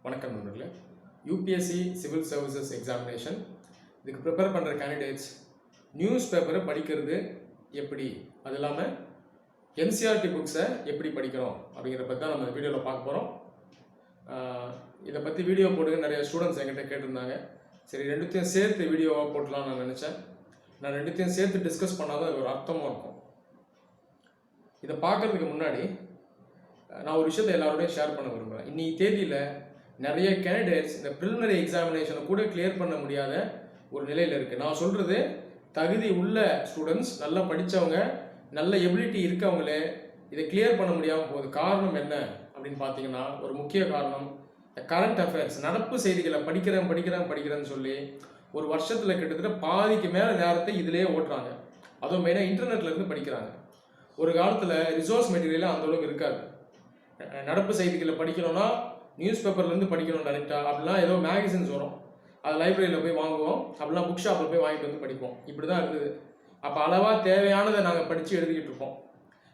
வணக்கம் நண்பர்களே. UPSC civil services examination இதுக்கு ப்ரிப்பேர் பண்ணுற கேண்டிடேட்ஸ் நியூஸ் பேப்பரை படிக்கிறது எப்படி, அது இல்லாமல் என்சிஆர்டி புக்ஸை எப்படி படிக்கிறோம் அப்படிங்கிற பற்றி தான் நம்ம வீடியோவில் பார்க்க போகிறோம். இதை பற்றி வீடியோ போட்டு நிறைய ஸ்டூடெண்ட்ஸ் என்கிட்ட கேட்டிருந்தாங்க. சரி, ரெண்டுத்தையும் சேர்த்து வீடியோவாக போட்டலாம்னு நான் நினச்சேன். நான் ரெண்டுத்தையும் சேர்த்து டிஸ்கஸ் பண்ணாதான் அது ஒரு அர்த்தமாக இருக்கும். இதை பார்க்குறதுக்கு முன்னாடி நான் ஒரு விஷயத்தை எல்லாரோடையும் ஷேர் பண்ண விரும்புகிறேன். இன்னைக்கு தேதியில் நிறைய கேண்டிடேட்ஸ் இந்த ப்ரிலிமினரி எக்ஸாமினேஷனை கூட கிளியர் பண்ண முடியாத ஒரு நிலையில் இருக்குது. நான் சொல்கிறது தகுதி உள்ள ஸ்டூடெண்ட்ஸ், நல்லா படித்தவங்க, நல்ல எபிலிட்டி இருக்கவங்களே இதை கிளியர் பண்ண முடியாமல் போகுது. காரணம் என்ன அப்படின்னு பார்த்தீங்கன்னா, ஒரு முக்கிய காரணம் கரண்ட் அஃபேர்ஸ், நடப்பு செய்திகளை படிக்கிறேன்னு சொல்லி ஒரு வருஷத்தில் கிட்டத்தட்ட பாதிக்கு மேலே நேரத்தை இதிலே ஓட்டுறாங்க. அதுவும் மெயினாக இன்டர்நெட்லேருந்து படிக்கிறாங்க. ஒரு காலத்தில் ரிசோர்ஸ் மெட்டீரியலாக அந்தளவுக்கு இருக்காது. நடப்பு செய்திகளை படிக்கணும்னா நியூஸ் பேப்பர்லேருந்து படிக்கணும் டேரெக்டாக. அப்படிலாம் ஏதோ மேகசின்ஸ் வரும், அது லைப்ரரியில் போய் வாங்குவோம், அப்படிலாம் புக் ஷாப்பில் போய் வாங்கிட்டு வந்து படிப்போம். இப்படி தான் இருந்தது. அப்போ அளவாக தேவையானதை நாங்கள் படித்து எழுதிக்கிட்டு இருப்போம்.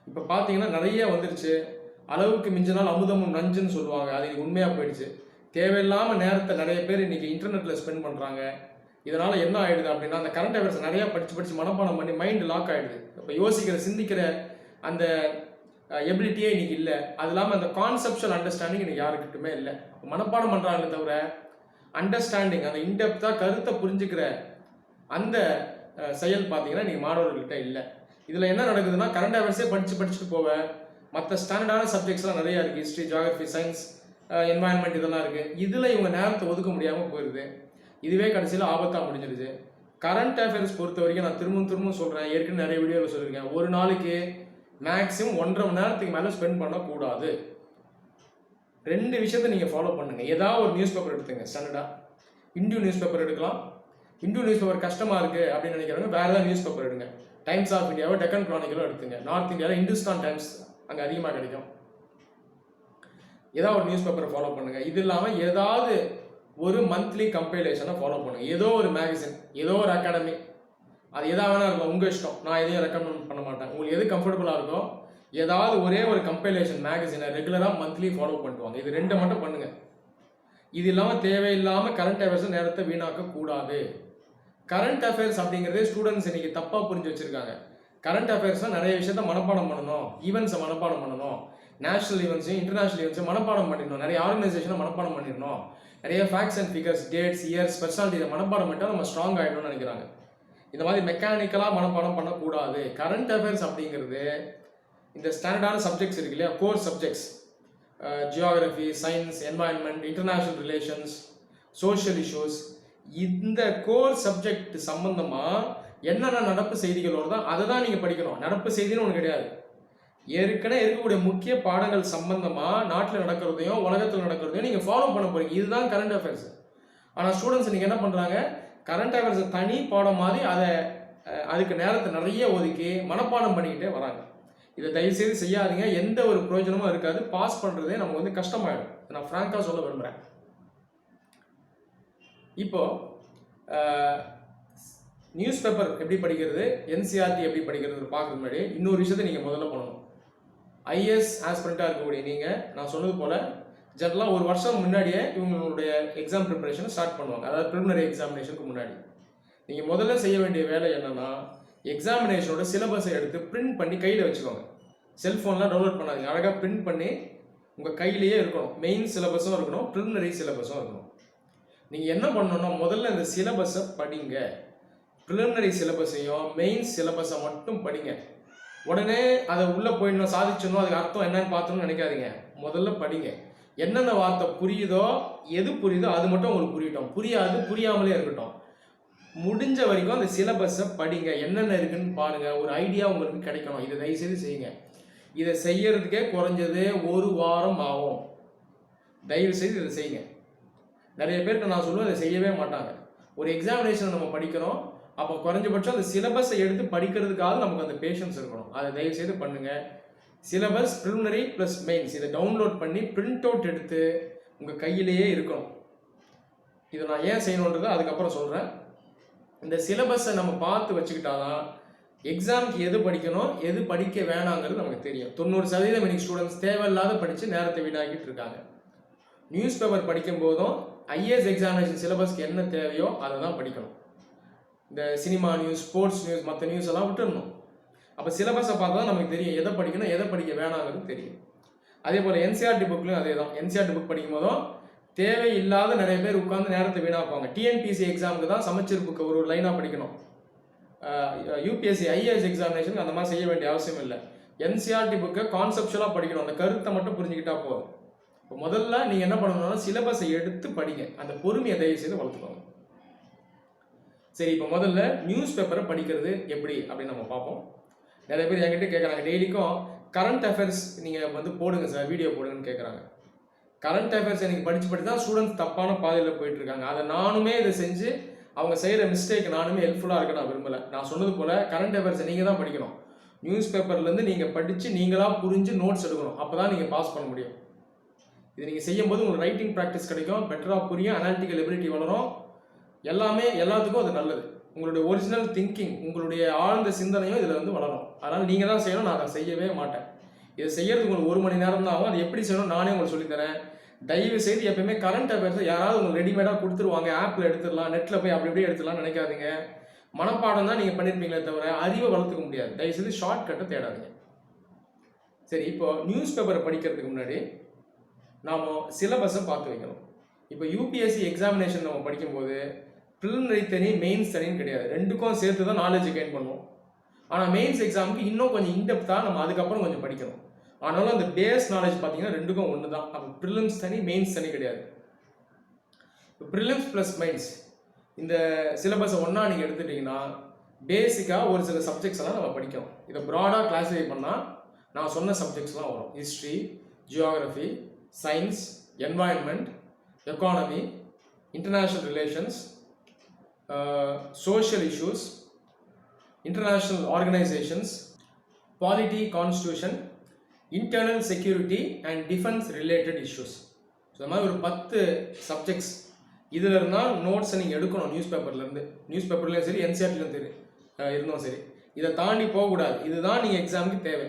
இப்போ பார்த்தீங்கன்னா நிறைய வந்துருச்சு. அளவுக்கு மிஞ்சினால் அமுதமும் நஞ்சுன்னு சொல்லுவாங்க. அது இன்னைக்கு உண்மையாக போயிடுச்சு. தேவையில்லாமல் நேரத்தை நிறைய பேர் இன்றைக்கி இன்டர்நெட்டில் ஸ்பெண்ட் பண்ணுறாங்க. இதனால் என்ன ஆகிடுது அப்படின்னா, அந்த கரண்ட் அஃபேர்ஸ் நிறையா படித்து மனப்பாடம் பண்ணி மைண்டு லாக் ஆகிடுது. இப்போ யோசிக்கிற சிந்திக்கிற அந்த எபிலிட்டியே இன்றைக்கி இல்லை. அது இல்லாமல் அந்த கான்செப்ஷுவல் அண்டர்ஸ்டாண்டிங் இன்றைக்கி யாருக்கிட்டுமே இல்லை. மனப்பாடம் பண்ணுறாங்களே தவிர அண்டர்ஸ்டாண்டிங், அந்த இன்டெப்த்தாக கருத்தை புரிஞ்சுக்கிற அந்த செயல் பார்த்தீங்கன்னா இன்றைக்கி மாணவர்கள்கிட்ட இல்லை. இதில் என்ன நடக்குதுன்னா, கரண்ட் அஃபேர்ஸே படிச்சுட்டு போவேன். மற்ற ஸ்டாண்டர்டான சப்ஜெக்ட்ஸ்லாம் நிறையா இருக்குது. ஹிஸ்ட்ரி, ஜியாகிரஃபி, சயின்ஸ், என்வாயன்மெண்ட் இதெல்லாம் இருக்குது. இதில் இவங்க நேரத்தை ஒதுக்க முடியாமல் போயிடுது. இதுவே கடைசியில் ஆபத்தாக முடிஞ்சிடுது. கரண்ட் அஃபேர்ஸ் பொறுத்த வரைக்கும் நான் திரும்பவும் சொல்கிறேன், ஏற்கனவே நிறைய வீடியோவில் சொல்லியிருக்கேன், ஒரு நாளைக்கு மேக்ஸிமம் 1.5 மணி நேரத்துக்கு மேலே ஸ்பெண்ட் பண்ணக்கூடாது. 2 விஷயத்தை நீங்கள் ஃபாலோ பண்ணுங்கள். ஏதாவது ஒரு நியூஸ் பேப்பர் எடுத்துங்க. ஸ்டாண்டர்டாக இந்தியன் நியூஸ் பேப்பர் எடுக்கலாம். இந்தியன் நியூஸ் பேப்பர் கஷ்டமாக இருக்குது அப்படின்னு நினைக்கிறவங்க வேறு ஏதாவது நியூஸ் பேப்பர் எடுங்க. டைம்ஸ் ஆஃப் இந்தியாவோ டெக்கன் கிரானிக்கலோ எடுத்துங்க. நார்த் இந்தியாவில் இந்துஸ்தான் டைம்ஸ் அங்கே அதிகமாக கிடைக்கும். ஏதாவது ஒரு நியூஸ் பேப்பரை ஃபாலோ பண்ணுங்கள். இது இல்லாமல் ஏதாவது ஒரு மந்த்லி கம்பைலேஷனை ஃபாலோ பண்ணுங்கள். ஏதோ ஒரு மேகசின், ஏதோ ஒரு அகாடமி, அது எதாவது வேணா இருக்கும், உங்கள் இஷ்டம். நான் எதையும் ரெக்கமெண்ட் பண்ண மாட்டேன். உங்களுக்கு எது கம்ஃபர்டபுளாக இருக்கோ ஏதாவது ஒரே ஒரு கம்பைலேஷன் மேகசினை ரெகுலராக மந்த்லி ஃபாலோ பண்ணிட்டு இது 2 மட்டும் பண்ணுங்கள். இது இல்லாமல் தேவையில்லாமல் கரண்ட் அஃபேர்ஸை நேரத்தை வீணாக்கக்கூடாது. கரண்ட் அஃபேர்ஸ் அப்படிங்கிறதே ஸ்டூடெண்ட்ஸ் இன்றைக்கி தப்பாக புரிஞ்சு வச்சுருக்காங்க. கரண்ட் அஃபேர்ஸ்னால் நிறைய விஷயத்த மனப்பாடம் பண்ணணும், ஈவெண்ட்ஸை மனப்பாடம் பண்ணணும், நேஷனல் ஈவெண்ட்ஸையும் இன்டர்நேஷனல் ஈவெண்ட்ஸையும் மனப்பாடம் பண்ணிடணும், நிறைய ஆர்கனைசேஷனை மனப்பாடம் பண்ணிடணும், நிறைய facts and figures, dates, years, பர்சனாலிட்டியை மனப்பாடம் பண்ணிட்டால் நம்ம ஸ்ட்ராங் ஆகிடணும்னு நினைக்கிறாங்க. இந்த மாதிரி மெக்கானிக்கலாக மனப்பாடம் பண்ணக்கூடாது. கரண்ட் அஃபேர்ஸ் அப்படிங்கிறது இந்த ஸ்டாண்டர்டான சப்ஜெக்ட்ஸ் இருக்கு இல்லையா, core subjects, geography, science, environment, international relations, social issues, இந்த கோர் சப்ஜெக்ட் சம்பந்தமாக என்னென்ன நடப்பு செய்திகள் வருதோ அதை தான் நீங்கள் படிக்கணும். நடப்பு செய்தின்னு ஒன்று கிடையாது. ஏற்கனவே இருக்கக்கூடிய முக்கிய பாடங்கள் சம்பந்தமாக நாட்டில் நடக்கிறதையும் உலகத்தில் நடக்கிறதையும் நீங்கள் ஃபாலோ பண்ண போகிறீங்க. இதுதான் கரண்ட் அஃபேர்ஸ். ஆனால் ஸ்டூடெண்ட்ஸ் இன்றைக்கி என்ன பண்ணுறாங்க, கரண்ட் அஃபேர்ஸை தனி பாடம் மாதிரி அதுக்கு நேரத்தை நிறைய ஒதுக்கி மனப்பாடம் பண்ணிக்கிட்டே வராங்க. இதை தயவுசெய்து செய்யாதீங்க. எந்த ஒரு பிரயோஜனமும் இருக்காது. பாஸ் பண்ணுறதே நமக்கு கஷ்டமாயிடும். நான் ஃப்ராங்காக சொல்ல விரும்புகிறேன். இப்போது நியூஸ் பேப்பர் எப்படி படிக்கிறது, என்சிஆர்டி எப்படி படிக்கிறது பார்க்குறது முன்னாடி இன்னொரு விஷயத்தை நீங்கள் முதல்ல பண்ணணும். ஐஏஎஸ் ஆஸ்பிரண்ட்டாக இருக்கக்கூடிய நீங்கள், நான் சொன்னது போல் ஜென்ரலாக ஒரு வருஷம் முன்னாடியே இவங்களுடைய எக்ஸாம் ப்ரிப்பரேஷனை ஸ்டார்ட் பண்ணுவாங்க. அதாவது ப்ரிலிமினரி எக்ஸாமினேஷனுக்கு முன்னாடி நீங்கள் முதல்ல செய்ய வேண்டிய வேலை என்னென்னா, எக்ஸாமினேஷனோட சிலபஸை எடுத்து பிரிண்ட் பண்ணி கையில் வச்சுக்கோங்க. செல்ஃபோன்லாம் டவுன்லோட் பண்ணாதீங்க. அழகாக பிரிண்ட் பண்ணி உங்கள் கையிலேயே இருக்கணும். மெயின் சிலபஸும் இருக்கணும், ப்ரிலிமினரி சிலபஸும் இருக்கணும். நீங்கள் என்ன பண்ணணும்னா, முதல்ல இந்த சிலபஸை படிங்க. ப்ரிலிமினரி சிலபஸையும் மெயின் சிலபஸை மட்டும் படிங்க. உடனே அதை உள்ளே போயிடணும், சாதிச்சிடணும், அதுக்கு அர்த்தம் என்னன்னு பார்த்தோம்னு நினைக்காதீங்க. முதல்ல படிங்க. என்னென்ன வார்த்தை புரியுதோ, எது புரியுதோ அது மட்டும் உங்களுக்கு புரியட்டும். புரியாது, புரியாமலே இருக்கட்டும். முடிஞ்ச வரைக்கும் அந்த சிலபஸை படிங்க. என்னென்ன இருக்குன்னு பாருங்கள். ஒரு ஐடியா உங்களுக்கு கிடைக்கணும். இதை தயவுசெய்து செய்யுங்க. இதை செய்யறதுக்கே குறைஞ்சது 1 வாரம் ஆகும். தயவுசெய்து இதை செய்யுங்க. நிறைய பேருக்கு நான் சொல்லுவேன், இதை செய்யவே மாட்டாங்க. ஒரு எக்ஸாமினேஷனை நம்ம படிக்கிறோம், அப்போ குறைஞ்சபட்சம் அந்த சிலபஸை எடுத்து படிக்கிறதுக்காக நமக்கு அந்த பேஷன்ஸ் இருக்கணும். அதை தயவுசெய்து பண்ணுங்கள். சிலபஸ், ப்ரிலிமினரி ப்ளஸ் மெயின்ஸ், இதை டவுன்லோட் பண்ணி பிரிண்ட் அவுட் எடுத்து உங்கள் கையிலேயே இருக்கணும். இதை நான் ஏன் செய்யணுன்றதை அதுக்கப்புறம் சொல்கிறேன். இந்த சிலபஸை நம்ம பார்த்து வச்சுக்கிட்டாதான் எக்ஸாமுக்கு எது படிக்கணும், எது படிக்க வேணாங்கிறது நமக்கு தெரியும். 90% இன்னைக்கு ஸ்டூடெண்ட்ஸ் தேவையில்லாத படித்து நேரத்தை வீணாக்கிட்டு இருக்காங்க. நியூஸ் பேப்பர் படிக்கும் போதும் ஐஏஎஸ் எக்ஸாமினேஷன் சிலபஸ்க்கு என்ன தேவையோ அதை தான் படிக்கணும். இந்த சினிமா நியூஸ், ஸ்போர்ட்ஸ் நியூஸ், மற்ற நியூஸ் எல்லாம் விட்டுடணும். அப்போ சிலபஸை பார்த்தா தான் நமக்கு தெரியும் எதை படிக்கணும் எதை படிக்க வேணாங்கிறது தெரியும். அதே போல் என்சிஆர்டி புக்லையும் அதே தான். என்சிஆர்டி புக் படிக்கும் போதும் தேவையில்லாத நிறைய பேர் உட்காந்து நேரத்தை வீணாக்குவாங்க. டிஎன்பிசி எக்ஸாமுக்கு தான் சமச்சீர் புக்கு ஒரு லைனாக படிக்கணும். யூபிஎஸ்சி ஐஏஎஸ் எக்ஸாமினேஷனுக்கு அந்த மாதிரி செய்ய வேண்டிய அவசியம் இல்லை. என்சிஆர்டி புக்கை கான்செப்சுவலாக படிக்கணும், அந்த கருத்தை மட்டும் புரிஞ்சுக்கிட்டா போதும். இப்போ முதல்ல நீங்கள் என்ன பண்ணணும்னா சிலபஸை எடுத்து படிங்க. அந்த பொறுமையை தயவு செய்து வளர்த்துக்கோங்க. சரி, இப்போ முதல்ல நியூஸ் பேப்பரை படிக்கிறது எப்படி அப்படின்னு நம்ம பார்ப்போம். நிறைய பேர் என்கிட்ட கேட்குறாங்க, டெய்லிக்கும் கரண்ட் அஃபேர்ஸ் நீங்கள் வந்து போடுங்க சார், வீடியோ போடுங்கன்னு கேட்குறாங்க. கரண்ட் அஃபேர்ஸ் எனக்கு படித்து தான் ஸ்டூடெண்ட்ஸ் தப்பான பாதையில் போயிட்டுருக்காங்க. அதை நானுமே இதை செஞ்சு அவங்க செய்கிற மிஸ்டேக் நானுமே ஹெல்ப்ஃபுல்லாக இருக்க நான் விரும்பலை. நான் சொன்னது போல் கரண்ட் அஃபேர்ஸை நீங்கள் தான் படிக்கணும். நியூஸ் பேப்பர்லேருந்து நீங்கள் படித்து நீங்களாக புரிஞ்சு நோட்ஸ் எடுக்கணும். அப்போ தான் நீங்கள் பாஸ் பண்ண முடியும். இது நீங்கள் செய்யும்போது உங்களுக்கு ரைட்டிங் ப்ராக்டிஸ் கிடைக்கும், பெட்டராக புரியும், அனாலிட்டிக்கல் எபிலிட்டி வளரும். எல்லாத்துக்கும் அது நல்லது. உங்களுடைய ஒரிஜினல் திங்கிங், உங்களுடைய ஆழ்ந்த சிந்தனையும் இதில் வந்து வளரும். அதனால் நீங்கள் தான் செய்யணும், நான் அதை செய்யவே மாட்டேன். இதை செய்யறதுக்கு உங்களுக்கு 1 மணி நேரம் தான் ஆகும். அது எப்படி செய்யணும் நானே உங்களுக்கு சொல்லித்தரேன். தயவு செய்து எப்பயுமே கரண்ட் அஃபேர்ஸை யாராவது உங்களுக்கு ரெடிமேடாக கொடுத்துருவாங்க, ஆப்பில் எடுத்துடலாம், நெட்டில் போய் அப்படி எடுத்துடலாம்னு நினைக்காதீங்க. மனப்பாடம் தான் நீங்கள் பண்ணியிருப்பீங்களே தவிர அறிவை வளர்த்துக்க முடியாது. தயவு செய்து ஷார்ட் கட்டை தேடாதீங்க. சரி, இப்போ நியூஸ் பேப்பரை படிக்கிறதுக்கு முன்னாடி நாம் சிலபஸை பார்த்து வைக்கணும். இப்போ யூபிஎஸ்சி எக்ஸாமினேஷன் நம்ம படிக்கும்போது ப்ரிலிமினரி தனி, மெயின்ஸ் தனின்னு கிடையாது. ரெண்டுக்கும் சேர்த்து தான் நாலேஜ் கெயின் பண்ணுவோம். ஆனால் மெயின்ஸ் எக்ஸாமுக்கு இன்னும் கொஞ்சம் இன்டெப்த்தாக நம்ம அதுக்கப்புறம் கொஞ்சம் படிக்கணும். ஆனாலும் அந்த பேஸ் நாலேஜ் பார்த்தீங்கன்னா ரெண்டுக்கும் ஒன்று தான். அப்போ ப்ரிலிம்ஸ் தனி, மெயின்ஸ் தனி கிடையாது. இப்போ ப்ரிலிம்ஸ் ப்ளஸ் மெயின்ஸ் இந்த சிலபஸை ஒன்றா நீங்கள் எடுத்துட்டிங்கன்னா பேசிக்காக ஒரு சில சப்ஜெக்ட்ஸ் எல்லாம் நம்ம படிக்கணும். இதை ப்ராடாக கிளாஸிஃபை பண்ணால் நான் சொன்ன சப்ஜெக்ட்ஸ்லாம் வரும். History, geography, science, environment, economy, international relations, social issues, international organizations, polity, constitution, internal security and defense related issues. So இந்த மாதிரி ஒரு 10 சப்ஜெக்ட்ஸ் இதில் இருந்தால் நோட்ஸை நீங்கள் எடுக்கணும். நியூஸ் பேப்பர்லேயும் சரி, என்சிஆர்டிலையும் சரி இருந்தோம் சரி, இதை தாண்டி போகக்கூடாது. இதுதான் நீங்கள் எக்ஸாமுக்கு தேவை.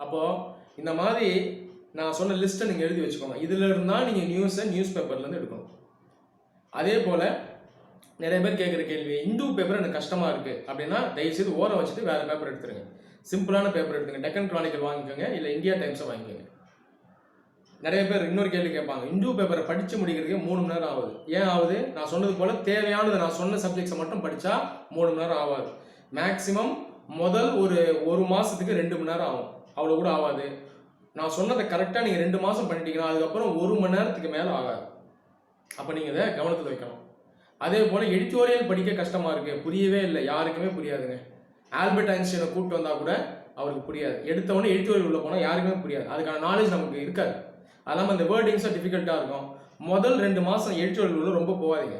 அப்போது இந்த மாதிரி நான் சொன்ன லிஸ்ட்டை நீங்கள் எழுதி வச்சுக்கோங்க. இதில் இருந்தால் நீங்கள் நியூஸ் பேப்பர்லேருந்து எடுக்கணும். அதே போல் நிறைய பேர் கேட்குற கேள்வி, இந்து பேப்பர் எனக்கு கஷ்டமாக இருக்குது அப்படின்னா தயவுசெய்து ஓரம் வச்சுட்டு வேறு பேப்பர் எடுத்துருங்க. சிம்பிளான பேப்பர் எடுத்துங்க. டெக்கன் கிரானிக்கல் வாங்கிக்கோங்க, இல்லை இந்தியா டைம்ஸை வாங்கிக்கோங்க. நிறைய பேர் இன்னொரு கேள்வி கேட்பாங்க, இந்து பேப்பரை படித்து முடிக்கிறதுக்கு 3 மணி நேரம் ஆகுது. ஏன் ஆகுது? நான் சொன்னது போல் தேவையானது நான் சொன்ன சப்ஜெக்ட்ஸை மட்டும் படித்தா 3 மணி நேரம் ஆகாது. மேக்ஸிமம் முதல் ஒரு மாதத்துக்கு 2 மணி நேரம் ஆகும். அவ்வளோ கூட ஆகாது. நான் சொன்னதை கரெக்டாக நீங்கள் 2 மாதம் பண்ணிட்டீங்கன்னா அதுக்கப்புறம் 1 மணி நேரத்துக்கு மேலே ஆகாது. அப்போ நீங்கள் இதை கவனத்தில் வைக்கணும். அதே போல் எடிட்டோரியல் படிக்க கஷ்டமாக இருக்குது, புரியவே இல்லை, யாருக்குமே புரியாதுங்க. ஆல்பர்ட் ஐன்ஸ்டைனை கூப்பிட்டு வந்தால் கூட அவருக்கு புரியாது. எடுத்தவொடனே எடிட்டோரியல் உள்ள போனால் யாருக்குமே புரியாது. அதுக்கான நாலேஜ் நமக்கு இருக்காது. அது இல்லாமல் அந்த வேர்டிங்ஸும் டிஃபிகல்ட்டாக இருக்கும். முதல் 2 மாதம் எடிட்டோரியல் உள்ள ரொம்ப போகாதீங்க.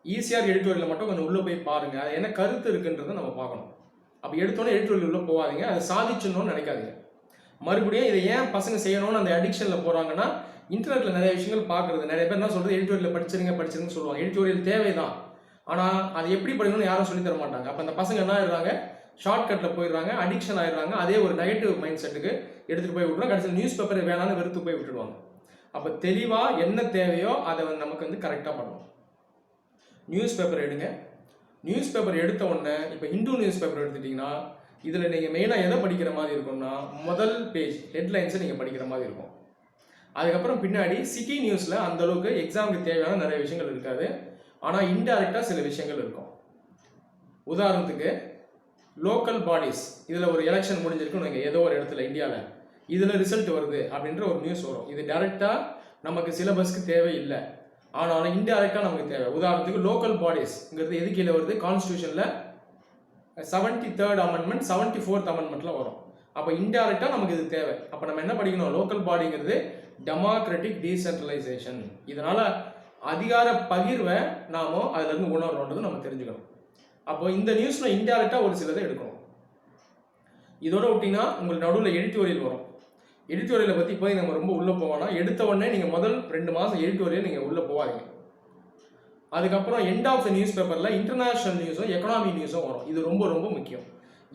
ஈஸியாக எடிட்டோரியலில் மட்டும் கொஞ்சம் உள்ளே போய் பாருங்கள், அது என்ன கருத்து இருக்குன்றதை நம்ம பார்க்கணும். அப்போ எடுத்தோடனே எடிட்டோரியல் உள்ளே போகாதீங்க, அதை சாதிச்சணும்னு நினைக்காதீங்க. மறுபடியும் இதை ஏன் பசங்க செய்யணும்னு அந்த அடிக்ஷனில் போகிறாங்கன்னா, இன்டர்நெட்டில் நிறைய விஷயங்கள் பார்க்குறது. நிறைய பேர் என்ன சொல்கிறது, எடிட்டோரியல் படிச்சிருங்கன்னு சொல்லுவாங்க. எடிட்டோரியல் தேவை தான், ஆனால் அது எப்படி படிக்கணும்னு யாரும் சொல்லி தர மாட்டாங்க. அப்போ அந்த பசங்க என்ன ஆயிடுறாங்க, ஷார்ட்கட்டில் போயிடுறாங்க, அடிக்ஷன் ஆயிடுறாங்க. அதே ஒரு நெகட்டிவ் மைண்ட் செட்டுக்கு எடுத்துகிட்டு போய் விட்டுருவாங்க. கடைசியில் நியூஸ் பேப்பர் வேணான்னு வெறுத்து போய் விட்டுடுவாங்க. அப்போ தெளிவாக என்ன தேவையோ அதை நமக்கு வந்து கரெக்டாக பண்ணணும். நியூஸ் பேப்பர் எடுங்க. நியூஸ் பேப்பர் எடுத்த உடனே இப்போ இந்து நியூஸ் பேப்பர் எடுத்துட்டிங்கன்னா இதில் நீங்கள் மெயினாக எதை படிக்கிற மாதிரி இருக்கும்னா, முதல் பேஜ் ஹெட்லைன்ஸை நீங்கள் படிக்கிற மாதிரி இருக்கும். அதுக்கப்புறம் பின்னாடி சிட்டி நியூஸில் அந்தளவுக்கு எக்ஸாமுக்கு தேவையான நிறைய விஷயங்கள் இருக்காது, ஆனால் இன்டைரக்டாக சில விஷயங்கள் இருக்கும். உதாரணத்துக்கு லோக்கல் பாடிஸ், இதில் ஒரு எலெக்ஷன் முடிஞ்சிருக்குன்னு வைங்க, ஏதோ ஒரு இடத்துல இந்தியாவில், இதில் ரிசல்ட் வருது அப்படின்ற ஒரு நியூஸ் வரும். இது டைரெக்டாக நமக்கு சிலபஸ்க்கு தேவை இல்லை, ஆனாலும் இன்டைரக்டாக நமக்கு தேவை. உதாரணத்துக்கு லோக்கல் பாடிஸ்ங்கிறது எது கீழே வருது, கான்ஸ்டியூஷனில் 73rd அமெண்ட்மெண்ட் 74th அமெண்ட்மெண்ட்டில் வரும். அப்போ இன்டைரக்டாக நமக்கு இது தேவை. அப்போ நம்ம என்ன படிக்கணும், லோக்கல் பாடிங்கிறது டெமோக்ராட்டிக் டீசென்ட்ரலைசேஷன். இதனால் அதிகார பகிர்வை நாம அதுலேருந்து உணர்றோன்றது நம்ம தெரிஞ்சுக்கணும். அப்போ இந்த நியூஸில் இன்டைரக்டாக ஒரு சிலதை எடுக்கணும். இதோட விட்டிங்கன்னா உங்களுக்கு நடுவில் எடிட்டோரியல் வரும். எடிட்டோரியலை பற்றி இப்போ நம்ம ரொம்ப உள்ளே போவோம்னா, எடுத்த உடனே நீங்கள் முதல் 2 மாதம் எடிட்டோரியல் நீங்கள் உள்ளே போவாதீங்க. அதுக்கப்புறம் எண்ட் ஆஃப் த நியூஸ் பேப்பரில் இன்டர்நேஷ்னல் நியூஸும் எக்கனாமி நியூஸும் வரும். இது ரொம்ப ரொம்ப முக்கியம்.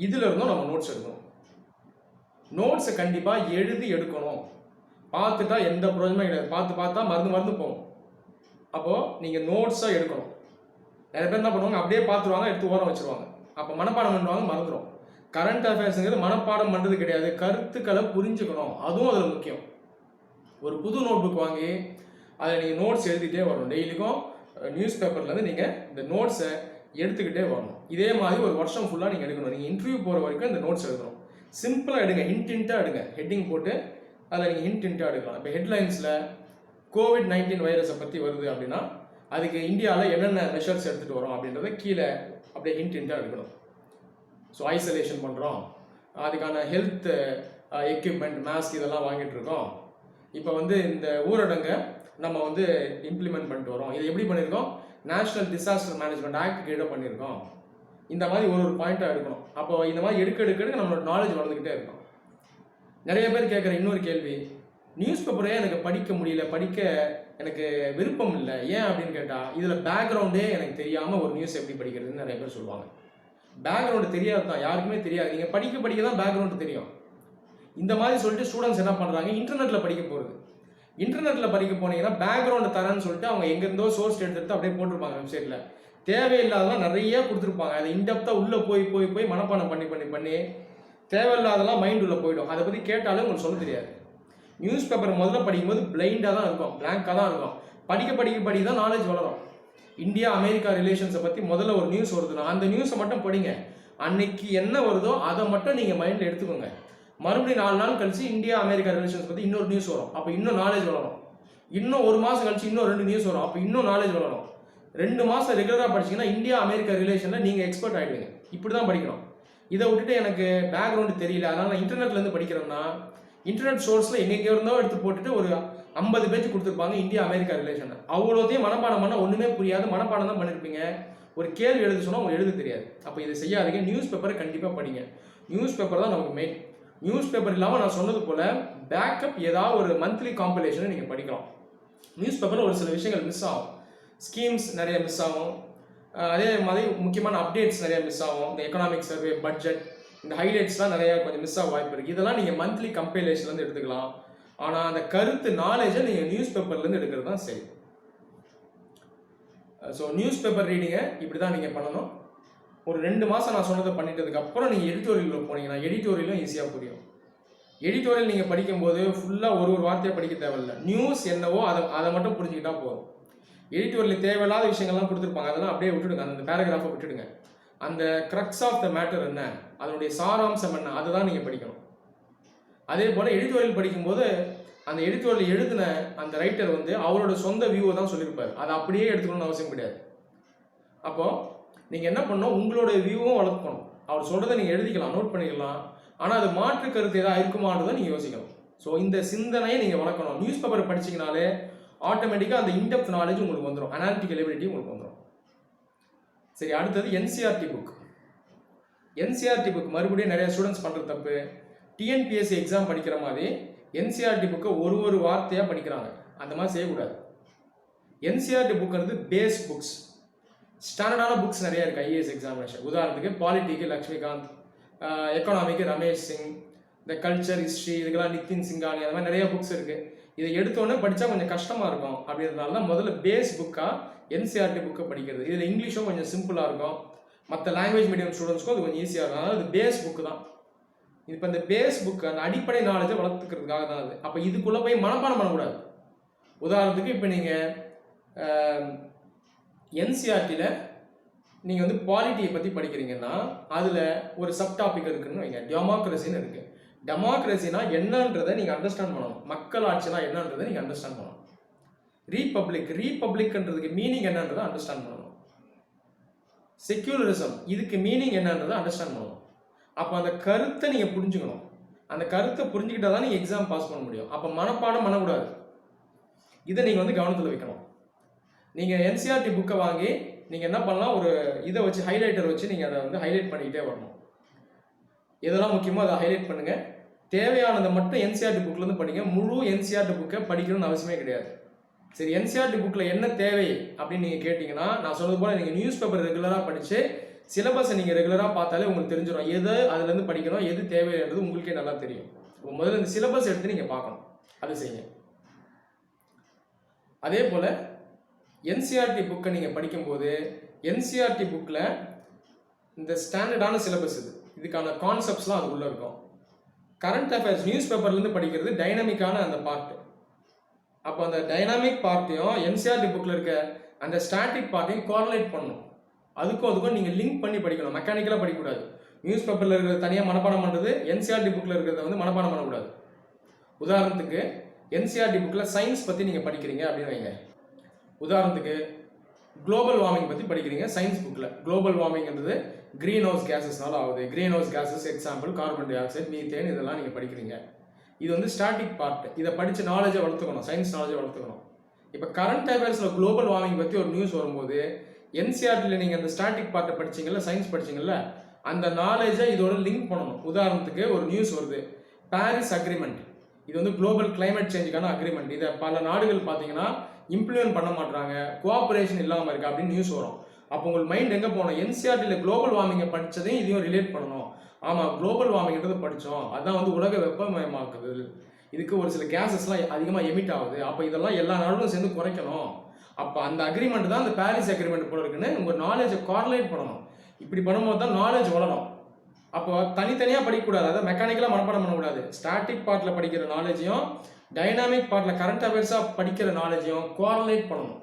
இதில் இருந்தும் நம்ம நோட்ஸ் எடுக்கணும். நோட்ஸை கண்டிப்பாக எழுதி எடுக்கணும். பார்த்துட்டா எந்த பிரயோஜனமும் கிடையாது. பார்த்தா மறந்து போகும். அப்போது நீங்கள் நோட்ஸாக எடுக்கணும். நிறைய பேர் என்ன பண்ணுவாங்க, அப்படியே பார்த்துருவாங்க, எடுத்து ஓரம் வச்சுருவாங்க. அப்போ மனப்பாடம் பண்ணுவாங்க, மறந்துடும். கரண்ட் அஃபேர்ஸுங்கிறது மனப்பாடம் பண்ணுறது கிடையாது, கருத்துக்களை புரிஞ்சுக்கணும். அதுவும் அதில் முக்கியம். ஒரு புது நோட் புக் வாங்கி அதில் நீங்கள் நோட்ஸ் எழுதிக்கிட்டே வரணும். டெய்லிக்கும் நியூஸ் பேப்பர்லேருந்து நீங்கள் இந்த நோட்ஸை எடுத்துக்கிட்டே வரணும். இதே மாதிரி ஒரு வருஷம் ஃபுல்லாக நீங்கள் எடுக்கணும். நீங்கள் இன்டர்வியூ போகிற வரைக்கும் இந்த நோட்ஸ் எடுக்கணும். சிம்பிளாக எடுங்க, ஹிண்ட்டாக எடுங்க. ஹெட்டிங் போட்டு அதில் நீங்கள் ஹிண்ட்டாக எடுக்கலாம். இப்போ ஹெட்லைன்ஸில் COVID-19 வைரஸை பற்றி வருது அப்படின்னா அதுக்கு இந்தியாவில் என்னென்ன மெஷர்ஸ் எடுத்துகிட்டு வரோம் அப்படின்றத கீழே அப்படியே ஹிண்ட்டாக எடுக்கணும். ஸோ ஐசோலேஷன் பண்ணுறோம், அதுக்கான ஹெல்த் எக்யூப்மெண்ட், மாஸ்க் இதெல்லாம் வாங்கிட்டு இருக்கோம். இப்போ இந்த ஊரடங்கை நம்ம இம்ப்ளிமெண்ட் பண்ணிட்டு வரோம். இதை எப்படி பண்ணியிருக்கோம், நேஷனல் டிசாஸ்டர் மேனேஜ்மெண்ட் ஆக்ட் கீழே பண்ணியிருக்கோம். இந்த மாதிரி ஒரு பாயிண்ட்டாக எடுக்கணும். அப்போ இந்த மாதிரி எடுக்க நம்மளோட நாலேஜ் வளர்ந்துக்கிட்டே இருக்கும். நிறைய பேர் கேட்குற இன்னொரு கேள்வி, நியூஸ் பேப்பரே எனக்கு படிக்க முடியல, படிக்க எனக்கு விருப்பம் இல்லை, ஏன் அப்படின்னு கேட்டால், இதில் பேக்ரவுண்டே எனக்கு தெரியாமல் ஒரு நியூஸ் எப்படி படிக்கிறதுன்னு நிறைய பேர் சொல்லுவாங்க. பேக்ரவுண்டு தெரியாது தான், யாருக்குமே தெரியாது. நீங்கள் படிக்க தான் பேக்ரவுண்டு தெரியும். இந்த மாதிரி சொல்லிட்டு ஸ்டூடெண்ட்ஸ் என்ன பண்ணுறாங்க, இன்டர்நெட்டில் படிக்க போகிறது. இன்டர்நெட்டில் படிக்க போனீங்கன்னா பேக்ரவுண்டு தரேன்னு சொல்லிட்டு அவங்க எங்கேருந்தோ சோர்ஸ் எடுத்து அப்படியே போட்டிருப்பாங்க வெப்சைட்டில். தேவையில்லாதெல்லாம் நிறைய கொடுத்துருப்பாங்க. அதை இன்டெப்த்தாக உள்ளே போய் மனப்பாடம் பண்ணி தேவையில்லாதெல்லாம் மைண்ட் உள்ளே போயிடும். அதை பற்றி கேட்டாலும் உங்களுக்கு சொல்ல தெரியாது. நியூஸ் பேப்பர் முதல்ல படிக்கும்போது பிளைண்டாக தான் இருக்கும், பிளாங்காக தான் இருக்கும். படிக்க தான் நாலேஜ் வளரும். இந்தியா அமெரிக்கா ரிலேஷன்ஸை பற்றி முதல்ல ஒரு நியூஸ் வருதுன்னா அந்த நியூஸை மட்டும் படிங்க. அன்னைக்கு என்ன வருதோ அதை மட்டும் நீங்கள் மைண்டில் எடுத்துக்கோங்க. மறுபடியும் 4 நாள் கழிச்சு இந்தியா அமெரிக்கா ரிலேஷன்ஸ் பற்றி இன்னொரு நியூஸ் வரும், அப்போ இன்னும் நாலேஜ் வளரும். இன்னும் 1 மாதம் கழிச்சு இன்னும் 2 நியூஸ் வரும், அப்போ இன்னும் நாலேஜ் வளரும். 2 மாதம் ரெகுலராக படிச்சிங்கன்னா இந்தியா அமெரிக்கா ரிலேஷனில் நீங்கள் எக்ஸ்பர்ட் ஆகிடுவீங்க. இப்படி தான் படிக்கணும். இதை விட்டுட்டு எனக்கு பேக்ரவுண்டு தெரியல அதனால் நான் இன்டர்நெட்லேருந்து படிக்கிறேன்னா, இன்டர்நெட் சோர்ஸில் எங்கெங்கே இருந்தோ எடுத்து போட்டுட்டு ஒரு 50 பேஜ் கொடுத்துருப்பாங்க இந்தியா அமெரிக்கா ரிலேஷன். அவ்வளோத்தையும் மனப்பாடம் பண்ணால் ஒன்றுமே புரியாது, மனப்பாடம் தான் பண்ணியிருப்பீங்க. ஒரு கேள்வி எழுத சொன்னால் உங்களுக்கு எழுத தெரியாது. அப்போ இதை செய்யாதீங்க. நியூஸ் பேப்பரை கண்டிப்பாக படிங்க. நியூஸ் பேப்பர் தான் நமக்கு மெயின். நியூஸ் பேப்பர் இல்லாமல் நான் சொன்னது போல் பேக்கப் ஏதாவது ஒரு மந்த்லி காம்பைலேஷனை நீங்கள் படிக்கலாம். நியூஸ் பேப்பரில் ஒரு சில விஷயங்கள் மிஸ் ஆகும், ஸ்கீம்ஸ் நிறைய மிஸ் ஆகும், அதே மாதிரி முக்கியமான அப்டேட்ஸ் நிறைய மிஸ் ஆகும். இந்த எக்கனாமிக் சர்வே, பட்ஜெட், இந்த ஹைலைட்ஸ்லாம் நிறையா கொஞ்சம் மிஸ் ஆக வாய்ப்பு இருக்குது. இதெல்லாம் நீங்கள் மந்த்லி கம்பைலேஷன்லேருந்து எடுத்துக்கலாம். ஆனால் அந்த கருத்து நாலேஜை நீங்கள் நியூஸ் பேப்பர்லேருந்து எடுக்கிறது தான் சரி. ஸோ நியூஸ் பேப்பர் ரீடிங்கை இப்படி தான் நீங்கள் பண்ணணும். ஒரு 2 மாதம் நான் சொன்னதை பண்ணிட்டதுக்கப்புறம் நீங்கள் எடிட்டோரியலில் போனீங்கன்னா எடிட்டோரியலும் ஈஸியாக புரியும். எடிட்டோரியல் நீங்கள் படிக்கும்போது ஃபுல்லாக ஒரு வார்த்தையை படிக்க தேவையில்லை. நியூஸ் என்னவோ அதை மட்டும் புரிஞ்சுக்கிட்டா போதும். எடிட்டோரியல் தேவையில்லாத விஷயங்கள்லாம் கொடுத்துருப்பாங்க, அதெல்லாம் அப்படியே விட்டுடுங்க. அந்த பேராகிராஃபை விட்டுடுங்க. அந்த க்ரக்ஸ் ஆஃப் த மேட்டர் என்ன, அதனுடைய சாராம்சம் என்ன, அதுதான் நீங்கள் படிக்கணும். அதே போல் எடிட்டோரியல் படிக்கும்போது அந்த எடிட்டோரியல் எழுதின அந்த ரைட்டர் அவரோட சொந்த வியூவை தான் சொல்லியிருப்பார். அதை அப்படியே எடுத்துக்கணும்னு அவசியம் கிடையாது. அப்போது நீங்கள் என்ன பண்ணணும், உங்களோட வியூவும் வளர்க்கணும். அவர் சொல்கிறத நீங்கள் எழுதிக்கலாம், நோட் பண்ணிக்கலாம். ஆனால் அது மாற்று கருத்து ஏதாவது இருக்குமான்றதை நீங்கள் யோசிக்கணும். ஸோ இந்த சிந்தனையை நீங்கள் வளர்க்கணும். நியூஸ் பேப்பர் படிச்சிங்கனாலே ஆட்டோமேட்டிக்காக அந்த இன்டெப்த் நாலேஜ் உங்களுக்கு வந்துடும், அனாலிட்டிக்கல் எபிலிட்டி உங்களுக்கு வந்துடும். சரி, அடுத்தது என்சிஆர்டி புக். என்சிஆர்டி புக் மறுபடியும் நிறைய ஸ்டூடெண்ட்ஸ் பண்ணுற தப்பு. டிஎன்பிஎஸ்சி எக்ஸாம் படிக்கிற மாதிரி என்சிஆர்டி புக்கை ஒரு வார்த்தையாக படிக்கிறாங்க. அந்த மாதிரி செய்யக்கூடாது. என்சிஆர்டி புக்கிறது பேஸ் புக்ஸ், ஸ்டாண்டர்டான புக்ஸ் நிறைய இருக்குது ஐஏஎஸ் எக்ஸாமினேஷன். உதாரணத்துக்கு பாலிட்டிக்கு லக்ஷ்மிகாந்த், எக்கனாமிக்கு ரமேஷ் சிங், இந்த கல்ச்சர் ஹிஸ்ட்ரி இதுக்கெல்லாம் நிதின் சிங்கானி, அந்த மாதிரி நிறைய புக்ஸ் இருக்குது. இதை எடுத்தோடனே படித்தா கொஞ்சம் கஷ்டமாக இருக்கும். அப்படின்றதுனால தான் முதல்ல பேஸ் புக்காக என்சிஆர்டி புக்கை படிக்கிறது. இதில் இங்கிலீஷும் கொஞ்சம் சிம்பிளாக இருக்கும், மற்ற லாங்குவேஜ் மீடியம் ஸ்டூடெண்ட்ஸ்க்கும் அது கொஞ்சம் ஈஸியாக இருக்கும். அதனால் இது பேஸ் புக்கு தான். இப்போ இந்த பேஸ் புக்கு அந்த அடிப்படை நாலேஜை வளர்த்துக்கிறதுக்காக தான் அது. அப்போ இதுக்குள்ளே போய் மனப்பாடம் பண்ணக்கூடாது. உதாரணத்துக்கு இப்போ நீங்கள் என்சிஆர்டியில் நீங்கள் பாலிட்டியை பற்றி படிக்கிறீங்கன்னா அதில் ஒரு சப் டாபிக் இருக்குன்னு வைங்க, டெமோக்ரஸின்னு இருக்குது. டெமோக்ரஸினா என்னன்றதை நீங்கள் அண்டர்ஸ்டாண்ட் பண்ணணும். மக்கள் ஆட்சினா என்னன்றதை நீங்கள் அண்டர்ஸ்டாண்ட் பண்ணணும். ரீபப்ளிக்ன்றதுக்கு மீனிங் என்னன்றதை அண்டர்ஸ்டாண்ட் பண்ணணும். செக்யூலரிசம் இதுக்கு மீனிங் என்னன்றதை அண்டர்ஸ்டாண்ட் பண்ணணும். அப்போ அந்த கருத்தை நீங்கள் புரிஞ்சுக்கணும். அந்த கருத்தை புரிஞ்சுக்கிட்டா தான் நீங்கள் எக்ஸாம் பாஸ் பண்ண முடியும். அப்போ மனப்பாடம் பண்ணக்கூடாது. இதை நீங்கள் கவனத்தில் வைக்கணும். நீங்கள் என்சிஆர்டி புக்கை வாங்கி நீங்கள் என்ன பண்ணலாம், ஒரு இதை வச்சு ஹைலைட்டர் வச்சு நீங்கள் அதை ஹைலைட் பண்ணிக்கிட்டே வரணும். எதெல்லாம் முக்கியமோ அதை ஹைலைட் பண்ணுங்கள். தேவையானதை மட்டும் என்சிஆர்டி புக்லேருந்து படிங்க. முழு என்சிஆர்டி புக்கை படிக்கணும்னு அவசியமே கிடையாது. சரி, என்சிஆர்டி புக்கில் என்ன தேவை அப்படின்னு நீங்கள் கேட்டிங்கன்னா, நான் சொன்னது போல் நீங்கள் நியூஸ் பேப்பர் ரெகுலராக படித்து சிலபஸை நீங்கள் ரெகுலராக பார்த்தாலே உங்களுக்கு தெரிஞ்சிடும் எது அதுலேருந்து படிக்கணும், எது தேவைன்றது உங்களுக்கே நல்லா தெரியும். முதல்ல இந்த சிலபஸ் எடுத்து நீங்கள் பார்க்கணும். அது செய்யுங்க. அதே போல் என்சிஆர்டி புக்கை நீங்கள் படிக்கும்போது என்சிஆர்டி புக்கில் இந்த ஸ்டாண்டர்டான சிலபஸ் இதுக்கான கான்செப்ட்ஸ்லாம் அதுக்குள்ளே இருக்கும். கரண்ட் அஃபேர்ஸ் நியூஸ் பேப்பர்லேருந்து படிக்கிறது டைனமிக்கான அந்த பார்ட். அப்போ அந்த டைனாமிக் பார்ட்டையும் என்சிஆர்டி புக்கில் இருக்க அந்த ஸ்டாட்டிக் பார்ட்டையும் கோரிலேட் பண்ணணும். அதுக்கும் நீங்கள் லிங்க் பண்ணி படிக்கணும். மெக்கானிக்கலாக படிக்கக்கூடாது. நியூஸ் பேப்பரில் இருக்கிறது தனியாக மனப்பாடம் பண்ணுறது, என்சிஆர்டி புக்கில் இருக்கிறத வந்து மனப்பாடம் பண்ணக்கூடாது. உதாரணத்துக்கு என்சிஆர்டி புக்கில் சயின்ஸ் பற்றி நீங்கள் படிக்கிறீங்க அப்படின்னு வைங்க. உதாரணத்துக்கு குளோபல் வார்மிங் பற்றி படிக்கிறீங்க சயின்ஸ் புக்கில். குளோபல் வார்மிங்கிறது க்ரீன் ஹவுஸ் கேஸஸ்னால ஆகுது. Greenhouse gases example carbon dioxide, methane, இதெல்லாம் நீங்கள் படிக்கிறீங்க. இது வந்து ஸ்டாட்டிக் பார்ட். இதை படித்து நாலேஜை வளர்த்துக்கணும், சயின்ஸ் நாலேஜை வளர்த்துக்கணும். இப்போ கரண்ட் அஃபேர்ஸில் குளோபல் வார்மிங் பற்றி ஒரு நியூஸ் வரும்போது என்சிஆர்டியில் நீங்கள் அந்த ஸ்டாட்டிக் பார்ட்டை படிச்சிங்கல்ல, சயின்ஸ் படிச்சிங்கல்ல, அந்த நாலேஜை இதோட லிங்க் பண்ணணும். உதாரணத்துக்கு ஒரு நியூஸ் வருது, பாரிஸ் அக்ரிமெண்ட், இது வந்து குளோபல் கிளைமேட் சேஞ்சுக்கான அக்ரிமெண்ட். இதை பல நாடுகள் பார்த்தீங்கன்னா இம்ப்ளிமெண்ட் பண்ண மாட்டாங்க, கோஆப்ரேஷன் இல்லாமல் இருக்கு அப்படின்னு நியூஸ் வரும். அப்போ உங்களுக்கு மைண்ட் எங்கே போகணும்? என்சிஆர்டியில் குளோபல் வார்மிங்கை படித்ததையும் இதையும் ரிலேட் பண்ணணும். ஆமாம், குளோபல் வார்மிங்கிறது படித்தோம், அதான் வந்து உலக வெப்பமயமாக்குது, இதுக்கு ஒரு சில கேஸஸ்லாம் அதிகமாக எமிட் ஆகுது, அப்போ இதெல்லாம் எல்லா நாடுகளும் சேர்ந்து குறைக்கணும். அப்போ அந்த அக்ரிமெண்ட் தான் அந்த பாரிஸ் அக்ரிமெண்ட் போல இருக்குன்னு உங்கள் நாலேஜை கோரிலேட் பண்ணணும். இப்படி பண்ணும்போது தான் நாலேஜ் வளரும். அப்போ தனித்தனியாக படிக்கக்கூடாது, அதை மெக்கானிக்கலாக மனப்பாடம் பண்ணக்கூடாது. ஸ்டாட்டிக் பார்ட்டில் படிக்கிற நாலேஜையும் டைனாமிக் பார்ட்டில் கரண்ட் அஃபேர்ஸாக படிக்கிற நாலேஜையும் கோரிலேட் பண்ணணும்.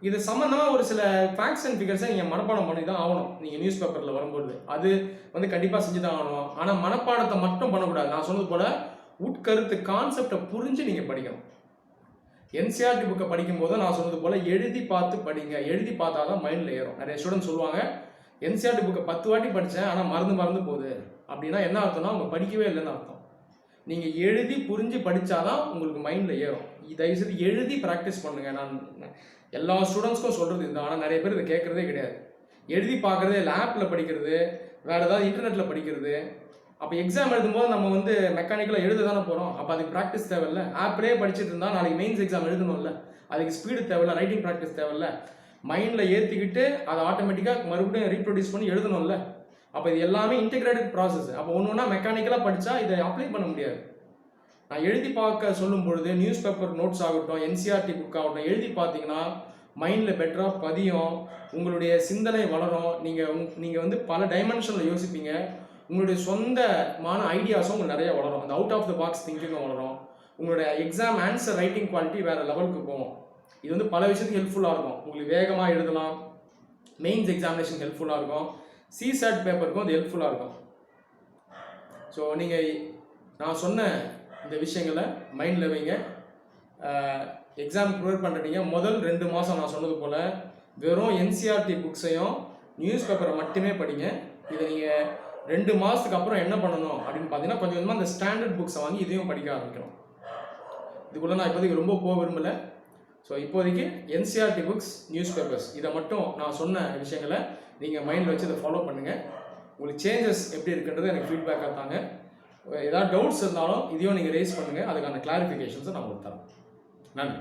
இது சம்மந்தமாக ஒரு சில ஃபேக்ட்ஸ் அண்ட் ஃபிகர்ஸை நீங்கள் மனப்பாடம் பண்ணி தான் ஆகணும். நீங்கள் நியூஸ் பேப்பரில் வரும்போது அது வந்து கண்டிப்பாக செஞ்சு தான் ஆகணும். ஆனால் மனப்பாடத்தை மட்டும் பண்ணக்கூடாது. நான் சொன்னது போல் உட்கருத்து கான்செப்டை புரிஞ்சு நீங்கள் படிக்கணும். என்சிஆர்டி புக்கை படிக்கும்போது நான் சொன்னது போல் எழுதி பார்த்து படிங்க. எழுதி பார்த்தா தான் மைண்டில் ஏறும். நிறைய ஸ்டூடெண்ட் சொல்லுவாங்க, என்சிஆர்டி புக்கை 10 வாட்டி படித்தேன் ஆனால் மறந்து போகுது அப்படின்னா என்ன அர்த்தம்னா அவங்க படிக்கவே இல்லைன்னு அர்த்தம். நீங்கள் எழுதி புரிஞ்சு படித்தாதான் உங்களுக்கு மைண்டில் ஏறும். தயவுசெய்து எழுதி ப்ராக்டிஸ் பண்ணுங்கள். நான் எல்லா ஸ்டூடெண்ட்ஸ்க்கும் சொல்கிறது இதுதான். ஆனால் நிறைய பேர் இதை கேட்குறதே கிடையாது. எழுதி பார்க்குறது, லேப்பில் படிக்கிறது, வேறு ஏதாவது இன்டர்நெட்டில் படிக்கிறது. அப்போ எக்ஸாம் எழுதும்போது நம்ம வந்து மெக்கானிக்கலாக எழுத தானே போகிறோம். அப்போ அதுக்கு ப்ராக்டிஸ் தேவையில்லை. ஆப்லேயே படிச்சுட்டு இருந்தால் நாளைக்கு மெயின்ஸ் எக்ஸாம் எழுதணும்ல, அதுக்கு ஸ்பீடு தேவையில்ல, ரைட்டிங் ப்ராக்டிஸ் தேவையில்ல. மைண்டில் ஏற்றிக்கிட்டு அதை ஆட்டோமேட்டிக்காக மறுபடியும் ரீப்ரொடியூஸ் பண்ணி எழுதணும்ல. அப்போ இது எல்லாமே இன்டெகிரேட்டட் ப்ராசஸ். அப்போ ஒன்று ஒன்றா மெக்கானிக்கலாக படித்தா இதை அப்ளை பண்ண முடியாது. நான் எழுதி பார்க்க சொல்லும் பொழுது நியூஸ் பேப்பர் நோட்ஸ் ஆகட்டும், என்சிஆர்டி புக் ஆகட்டும், எழுதி பார்த்தீங்கன்னா மைண்டில் பெட்டராக பதியும், உங்களுடைய சிந்தனை வளரும். நீங்கள் வந்து பல டைமென்ஷனில் யோசிப்பீங்க. உங்களுடைய சொந்தமான ஐடியாஸும் உங்களுக்கு நிறைய வளரும். அந்த அவுட் ஆஃப் த பாக்ஸ் திங்கிங்கும் வளரும். உங்களுடைய எக்ஸாம் ஆன்சர் ரைட்டிங் குவாலிட்டி வேறு லெவலுக்கு போகும். இது வந்து பல விஷயத்துக்கு ஹெல்ப்ஃபுல்லாக இருக்கும். உங்களுக்கு வேகமாக எழுதலாம், மெயின்ஸ் எக்ஸாமினேஷன் ஹெல்ப்ஃபுல்லாக இருக்கும், சிசாட் பேப்பருக்கும் அது ஹெல்ப்ஃபுல்லாக இருக்கும். ஸோ நீங்கள் நான் சொன்ன இந்த விஷயங்களை மைண்டில் வைங்க. எக்ஸாம் ப்ரிப்பேர் பண்ணுறீங்க, முதல் 2 மாதம் நான் சொன்னது போல் வெறும் என்சிஆர்டி புக்ஸையும் நியூஸ் பேப்பரை மட்டுமே படிங்க. இதை நீங்கள் 2 மாதத்துக்கு அப்புறம் என்ன பண்ணணும் அப்படின்னு பார்த்தீங்கன்னா கொஞ்சம் கொஞ்சமாக அந்த ஸ்டாண்டர்ட் புக்ஸை வாங்கி இதையும் படிக்க ஆரம்பிக்கணும். இதுக்குள்ளே நான் இப்போதைக்கு ரொம்ப போக விரும்பலை. ஸோ இப்போதைக்கு என்சிஆர்டி புக்ஸ், நியூஸ் பேப்பர்ஸ், இதை மட்டும் நான் சொன்ன விஷயங்களை நீங்கள் மைண்டில் வச்சு இதை ஃபாலோ பண்ணுங்கள். உங்களுக்கு சேஞ்சஸ் எப்படி இருக்குன்றது எனக்கு ஃபீட்பேக்காக தாங்க. ஏதாவது டவுட்ஸ் இருந்தாலும் இதையும் நீங்கள் ரேஸ் பண்ணுங்கள். அதுக்கான கிளாரிஃபிகேஷன்ஸை நான் உங்களுக்கு தரேன். நன்றி.